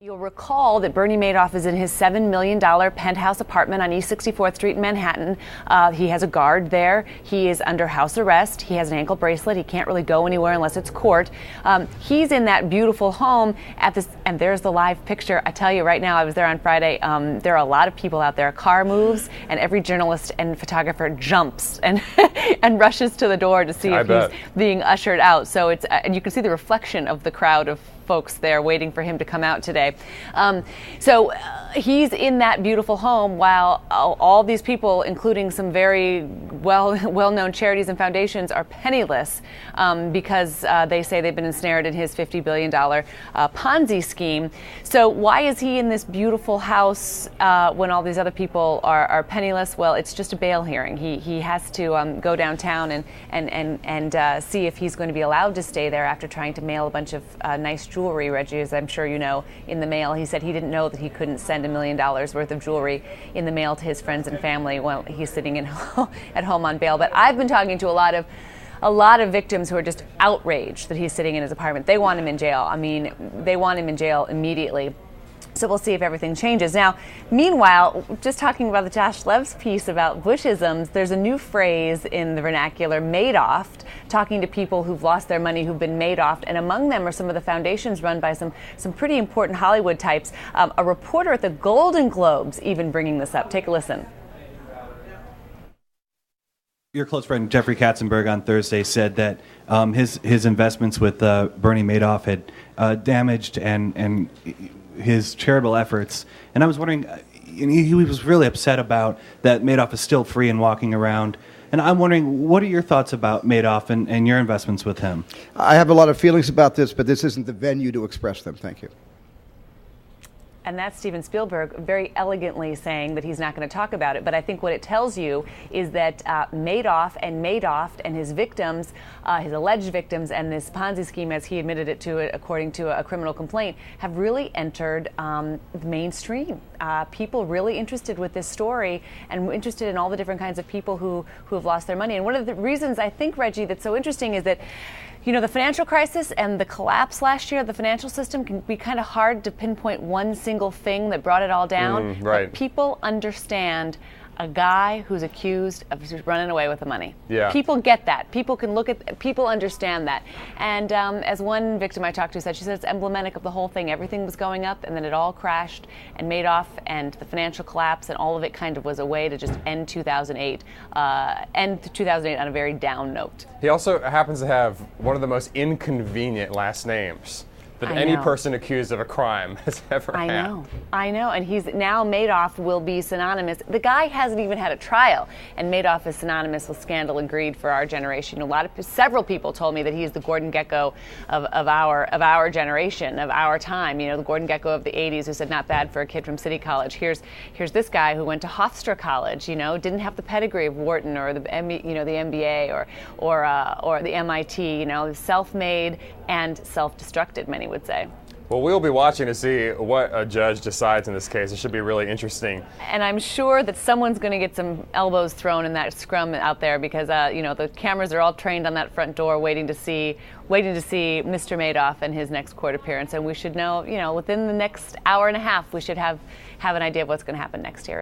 You'll recall that Bernie Madoff is in his $7 million penthouse apartment on East 64th Street in Manhattan. He has a guard there. He is under house arrest. He has an ankle bracelet. He can't really go anywhere unless it's court. He's in that beautiful home at this, and there's the live picture. I tell you right now, I was there on Friday. There are a lot of people out there. A car moves, and every journalist and photographer jumps and and rushes to the door to see if he's being ushered out. So it's and you can see the reflection of the crowd of folks there waiting for him to come out today. He's in that beautiful home while all these people, including some very well-known charities and foundations, are penniless because they say they've been ensnared in his $50 billion Ponzi scheme. So why is he in this beautiful house when all these other people are penniless? Well, it's just a bail hearing. He has to go downtown and see if he's going to be allowed to stay there after trying to mail a bunch of nice jewelry, Reggie, as I'm sure you know, in the mail. He said he didn't know that he couldn't send $1 million worth of jewelry in the mail to his friends and family while he's sitting at home on bail. But I've been talking to a lot of victims who are just outraged that he's sitting in his apartment. They want him in jail. I mean, they want him in jail immediately. So we'll see if everything changes. Now, meanwhile, just talking about the Josh Lev's piece about Bushisms, there's a new phrase in the vernacular, Madoffed, talking to people who've lost their money, who've been Madoffed, and among them are some of the foundations run by some pretty important Hollywood types. A reporter at the Golden Globes even bringing this up. Take a listen. Your close friend Jeffrey Katzenberg on Thursday said that his investments with Bernie Madoff had damaged and his charitable efforts, and I was wondering, he was really upset about that Madoff is still free and walking around, and I'm wondering, what are your thoughts about Madoff and your investments with him? I have a lot of feelings about this, but this isn't the venue to express them. Thank you. And that's Steven Spielberg very elegantly saying that he's not going to talk about it. But I think what it tells you is that Madoff and his victims, his alleged victims, and this Ponzi scheme, as he admitted it to, according to a criminal complaint, have really entered the mainstream. People really interested with this story and interested in all the different kinds of people who have lost their money. And one of the reasons I think, Reggie, that's so interesting is that, you know, the financial crisis and the collapse last year of the financial system can be kind of hard to pinpoint one single thing that brought it all down. Right. But people understand a guy who's accused of running away with the money. Yeah. People get that. People can look at, people understand that. And as one victim I talked to said, she said it's emblematic of the whole thing. Everything was going up and then it all crashed, and Madoff and the financial collapse and all of it kind of was a way to just end 2008 on a very down note. He also happens to have one of the most inconvenient last names that any person accused of a crime has ever had. I know, and he's now Madoff will be synonymous. The guy hasn't even had a trial, and Madoff is synonymous with scandal and greed for our generation. Several people told me that he's the Gordon Gekko of our generation, of our time. You know, the Gordon Gekko of the '80s, who said not bad for a kid from City College. Here's this guy who went to Hofstra College. You know, didn't have the pedigree of Wharton or the the MBA or the MIT. You know, self-made and self-destructed, many would say. Well, we'll be watching to see what a judge decides in this case. It should be really interesting. And I'm sure that someone's going to get some elbows thrown in that scrum out there because, the cameras are all trained on that front door waiting to see Mr. Madoff and his next court appearance. And we should know, within the next hour and a half, we should have an idea of what's going to happen next year.